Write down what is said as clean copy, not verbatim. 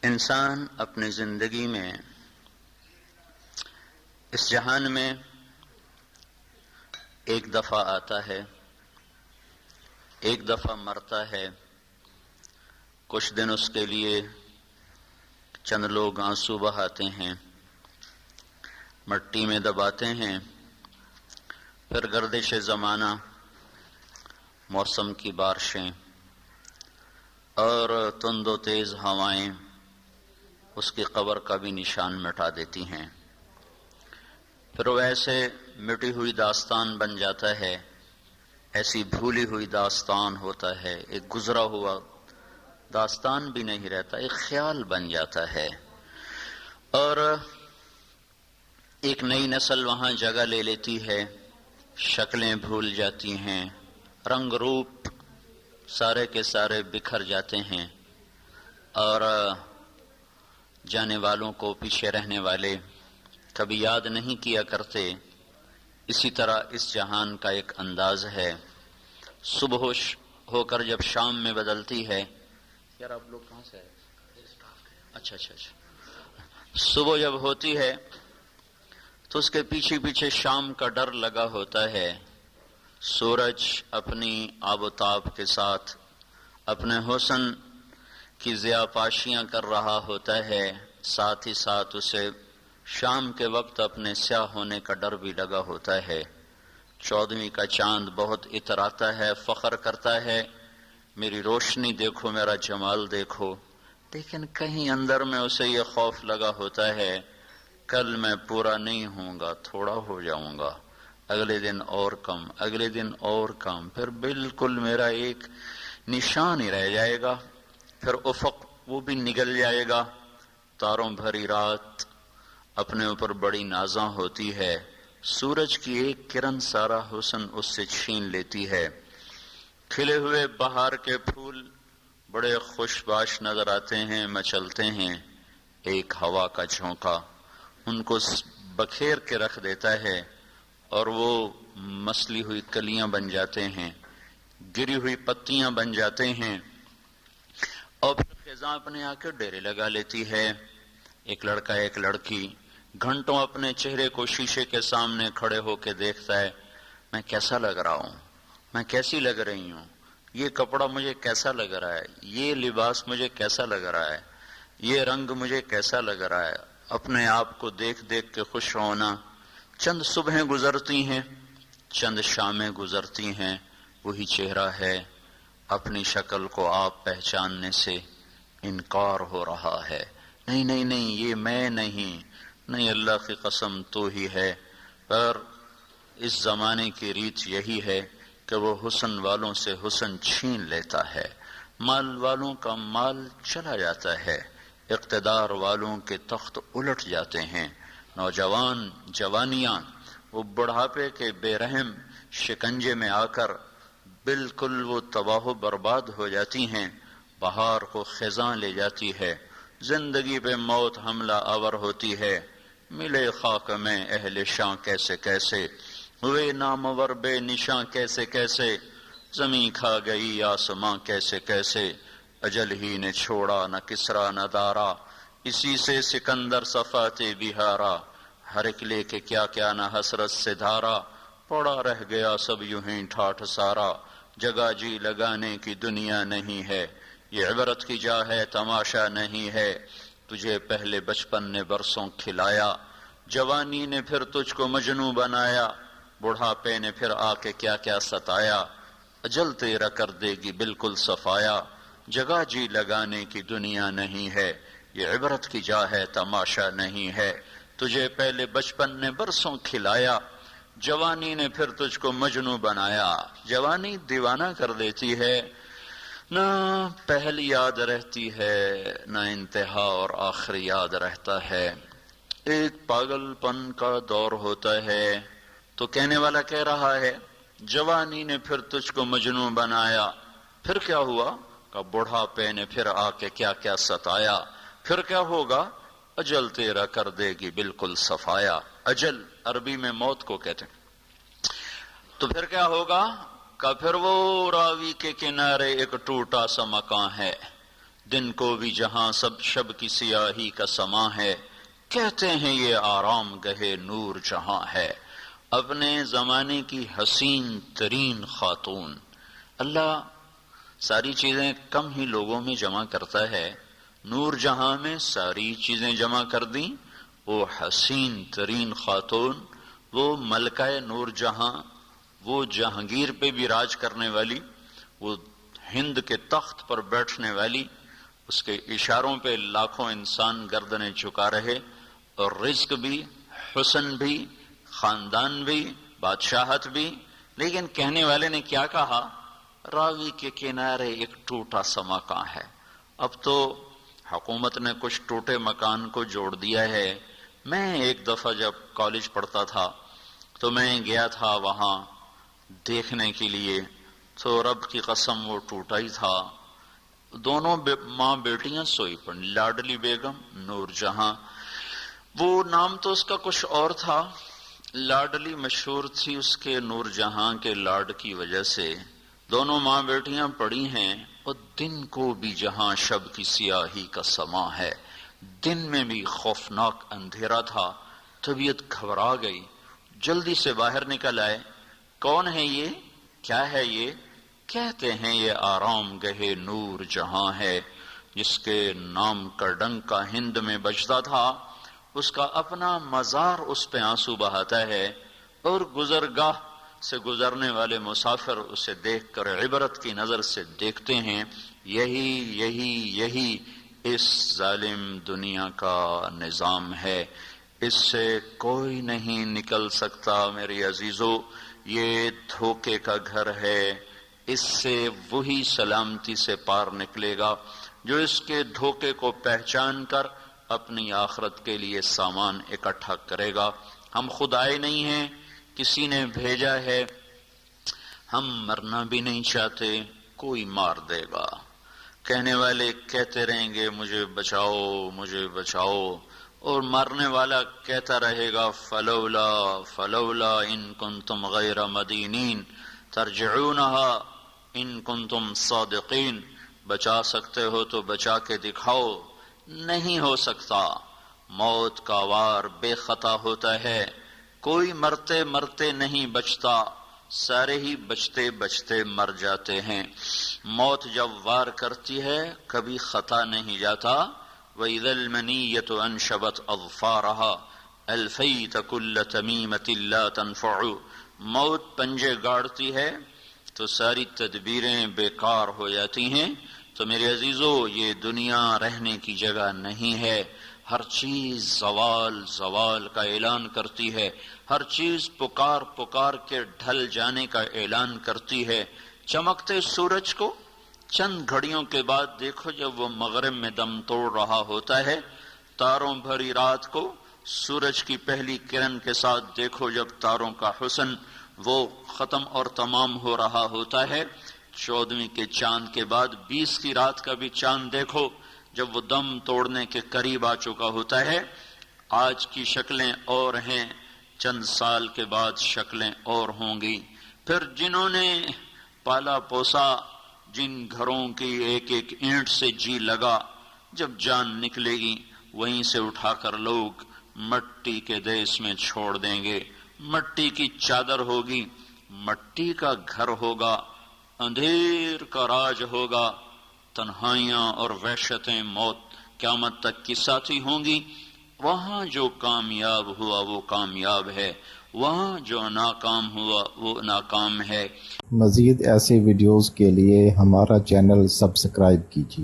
انسان اپنی زندگی میں اس جہان میں ایک دفعہ آتا ہے، ایک دفعہ مرتا ہے۔ کچھ دن اس کے لیے چند لوگ آنسو بہاتے ہیں، مٹی میں دباتے ہیں، پھر گردش زمانہ، موسم کی بارشیں اور تند و تیز ہوائیں اس کی قبر کا بھی نشان مٹا دیتی ہیں۔ پھر وہ ایسے مٹی ہوئی داستان بن جاتا ہے، ایسی بھولی ہوئی داستان ہوتا ہے، ایک گزرا ہوا داستان بھی نہیں رہتا، ایک خیال بن جاتا ہے، اور ایک نئی نسل وہاں جگہ لے لیتی ہے، شکلیں بھول جاتی ہیں، رنگ روپ سارے کے سارے بکھر جاتے ہیں، اور جانے والوں کو پیچھے رہنے والے کبھی یاد نہیں کیا کرتے۔ اسی طرح اس جہان کا ایک انداز ہے، صبح ہو کر جب شام میں بدلتی ہے۔ یار آپ لوگ کہاں سے آئے؟ اچھا، صبح جب ہوتی ہے تو اس کے پیچھے پیچھے شام کا ڈر لگا ہوتا ہے۔ سورج اپنی آب و تاب کے ساتھ اپنے حسن کی ضیاء پاشیاں کر رہا ہوتا ہے، ساتھ ہی ساتھ اسے شام کے وقت اپنے سیاہ ہونے کا ڈر بھی لگا ہوتا ہے۔ 14ویں کا چاند بہت اتراتا ہے، فخر کرتا ہے، میری روشنی دیکھو، میرا جمال دیکھو، لیکن کہیں اندر میں اسے یہ خوف لگا ہوتا ہے، کل میں پورا نہیں ہوں گا، تھوڑا ہو جاؤں گا، اگلے دن اور کم، اگلے دن اور کم، پھر بالکل میرا ایک نشان ہی رہ جائے گا، پھر افق وہ بھی نگل جائے گا۔ تاروں بھری رات اپنے اوپر بڑی نازاں ہوتی ہے، سورج کی ایک کرن سارا حسن اس سے چھین لیتی ہے۔ کھلے ہوئے بہار کے پھول بڑے خوش باش نظر آتے ہیں، مچلتے ہیں، ایک ہوا کا جھونکا ان کو بکھیر کے رکھ دیتا ہے، اور وہ مسلی ہوئی کلیاں بن جاتے ہیں، گری ہوئی پتیاں بن جاتے ہیں، اور پھر خزاں اپنے آ کے ڈیرے لگا لیتی ہے۔ ایک لڑکا ایک لڑکی گھنٹوں اپنے چہرے کو شیشے کے سامنے کھڑے ہو کے دیکھتا ہے، میں کیسا لگ رہا ہوں، میں کیسی لگ رہی ہوں، یہ کپڑا مجھے کیسا لگ رہا ہے، یہ لباس مجھے کیسا لگ رہا ہے، یہ رنگ مجھے کیسا لگ رہا ہے۔ اپنے آپ کو دیکھ دیکھ کے خوش ہونا۔ چند صبحیں گزرتی ہیں، چند شامیں گزرتی ہیں، وہی چہرہ ہے، اپنی شکل کو آپ پہچاننے سے انکار ہو رہا ہے، نہیں نہیں نہیں، یہ میں نہیں، اللہ کی قسم تو ہی ہے۔ پر اس زمانے کی ریت یہی ہے کہ وہ حسن والوں سے حسن چھین لیتا ہے، مال والوں کا مال چلا جاتا ہے، اقتدار والوں کے تخت الٹ جاتے ہیں، نوجوان جوانیاں وہ بڑھاپے کے بے رحم شکنجے میں آ کر بالکل وہ تباہ و برباد ہو جاتی ہیں، بہار کو خزاں لے جاتی ہے، زندگی پہ موت حملہ آور ہوتی ہے، ملے خاک میں اہل شاں کیسے کیسے، ہوئے نامور بے نشاں کیسے کیسے، زمیں کھا گئی آسماں کیسے کیسے، اجل ہی نے چھوڑا نہ کسرا نہ دارا، اسی سے سکندر صفاتے بہارا، ہر ایک لے کے کیا کیا نہ حسرت سے دھارا، پڑا رہ گیا سب یوں ہی ٹھاٹھ سارا، جگہ جی لگانے کی دنیا نہیں ہے، یہ عبرت کی جا ہے تماشا نہیں ہے، تجھے پہلے بچپن نے برسوں کھلایا، جوانی نے پھر تجھ کو مجنوں بنایا، بڑھاپے نے پھر آ کے کیا کیا ستایا، اجل تیرا کر دے گی بالکل صفایا، جگہ جی لگانے کی دنیا نہیں ہے، یہ عبرت کی جا ہے تماشا نہیں ہے، تجھے پہلے بچپن نے برسوں کھلایا، جوانی نے پھر تجھ کو مجنوں بنایا۔ جوانی دیوانہ کر دیتی ہے، نہ پہل یاد رہتی ہے، نہ انتہا اور آخر یاد رہتا ہے، ایک پاگل پن کا دور ہوتا ہے۔ تو کہنے والا کہہ رہا ہے جوانی نے پھر تجھ کو مجنوں بنایا، پھر کیا ہوا کہ بڑھاپے نے پھر آ کے کیا کیا ستایا، پھر کیا ہوگا، اجل تیرا کر دے گی بالکل صفایا۔ اجل عربی میں موت کو کہتے ہیں۔ تو پھر کیا ہوگا کہ پھر وہ راوی کے کنارے ایک ٹوٹا سا مکان ہے، دن کو بھی جہاں سب شب کی سیاہی کا سما ہے، کہتے ہیں یہ آرام گہے نور جہاں ہے۔ اپنے زمانے کی حسین ترین خاتون، اللہ ساری چیزیں کم ہی لوگوں میں جمع کرتا ہے، نور جہاں میں ساری چیزیں جمع کر دیں۔ وہ حسین ترین خاتون، وہ ملکہ نور جہاں، وہ جہانگیر پہ بھی راج کرنے والی، وہ ہند کے تخت پر بیٹھنے والی، اس کے اشاروں پہ لاکھوں انسان گردنیں جھکا رہے، اور رزق بھی، حسن بھی، خاندان بھی، بادشاہت بھی۔ لیکن کہنے والے نے کیا کہا؟ راوی کے کنارے ایک ٹوٹا سا مکان ہے۔ اب تو حکومت نے کچھ ٹوٹے مکان کو جوڑ دیا ہے۔ میں ایک دفعہ جب کالج پڑھتا تھا تو میں گیا تھا وہاں دیکھنے کے لیے، تو رب کی قسم وہ ٹوٹا ہی تھا۔ دونوں ماں بیٹیاں سوئی پڑی، لاڈلی بیگم، نور جہاں۔ وہ نام تو اس کا کچھ اور تھا، لاڈلی مشہور تھی اس کے نور جہاں کے لاڈ کی وجہ سے۔ دونوں ماں بیٹیاں پڑی ہیں، اور دن کو بھی جہاں شب کی سیاہی کا سما ہے، دن میں بھی خوفناک اندھیرا تھا۔ طبیعت گھبرا گئی، جلدی سے باہر نکل آئے۔ کون ہے یہ؟ کیا ہے یہ؟ کہتے ہیں یہ آرام گہے نور جہاں ہے۔ جس کے نام کا ڈنکا ہند میں بجتا تھا، اس کا اپنا مزار اس پہ آنسو بہاتا ہے، اور گزرگاہ سے گزرنے والے مسافر اسے دیکھ کر عبرت کی نظر سے دیکھتے ہیں۔ یہی اس ظالم دنیا کا نظام ہے، اس سے کوئی نہیں نکل سکتا میرے عزیزو۔ یہ دھوکے کا گھر ہے، اس سے وہی سلامتی سے پار نکلے گا جو اس کے دھوکے کو پہچان کر اپنی آخرت کے لیے سامان اکٹھا کرے گا۔ ہم خدائے نہیں ہیں، کسی نے بھیجا ہے، ہم مرنا بھی نہیں چاہتے، کوئی مار دے گا۔ کہنے والے کہتے رہیں گے مجھے بچاؤ مجھے بچاؤ، اور مرنے والا کہتا رہے گا فلولا ان کنتم غیر مدینین ترجعونہا ان کنتم صادقین۔ بچا سکتے ہو تو بچا کے دکھاؤ، نہیں ہو سکتا۔ موت کا وار بے خطا ہوتا ہے، کوئی مرتے مرتے نہیں بچتا، سارے ہی بچتے بچتے مر جاتے ہیں۔ موت جب وار کرتی ہے کبھی خطا نہیں جاتا۔ وَإِذَا الْمَنِيَّةُ أَنْشَبَتْ أَظْفَارَهَا أَلْفَيْتَ كُلَّ تَمِيمَةٍ لَا تَنْفَعُ۔ موت پنجے گاڑتی ہے تو ساری تدبیریں بیکار ہو جاتی ہیں۔ تو میرے عزیزو، یہ دنیا رہنے کی جگہ نہیں ہے۔ ہر چیز زوال کا اعلان کرتی ہے، ہر چیز پکار کے ڈھل جانے کا اعلان کرتی ہے۔ چمکتے سورج کو چند گھڑیوں کے بعد دیکھو جب وہ مغرب میں دم توڑ رہا ہوتا ہے، تاروں بھری رات کو سورج کی پہلی کرن کے ساتھ دیکھو جب تاروں کا حسن وہ ختم اور تمام ہو رہا ہوتا ہے۔ 14ویں کے چاند کے بعد 20 کی رات کا بھی چاند دیکھو جب وہ دم توڑنے کے قریب آ چکا ہوتا ہے۔ آج کی شکلیں اور ہیں، چند سال کے بعد شکلیں اور ہوں گی۔ پھر جنہوں نے پالا پوسا، جن گھروں کی ایک ایک اینٹ سے جی لگا، جب جان نکلے گی وہیں سے اٹھا کر لوگ مٹی کے دیس میں چھوڑ دیں گے۔ مٹی کی چادر ہوگی، مٹی کا گھر ہوگا، اندھیر کا راج ہوگا، تنہائیاں اور وحشتیں موت قیامت تک کی ساتھی ہوں گی۔ وہاں جو کامیاب ہوا وہ کامیاب ہے، وہاں جو ناکام ہوا وہ ناکام ہے۔ مزید ایسے ویڈیوز کے لیے ہمارا چینل سبسکرائب کیجیے۔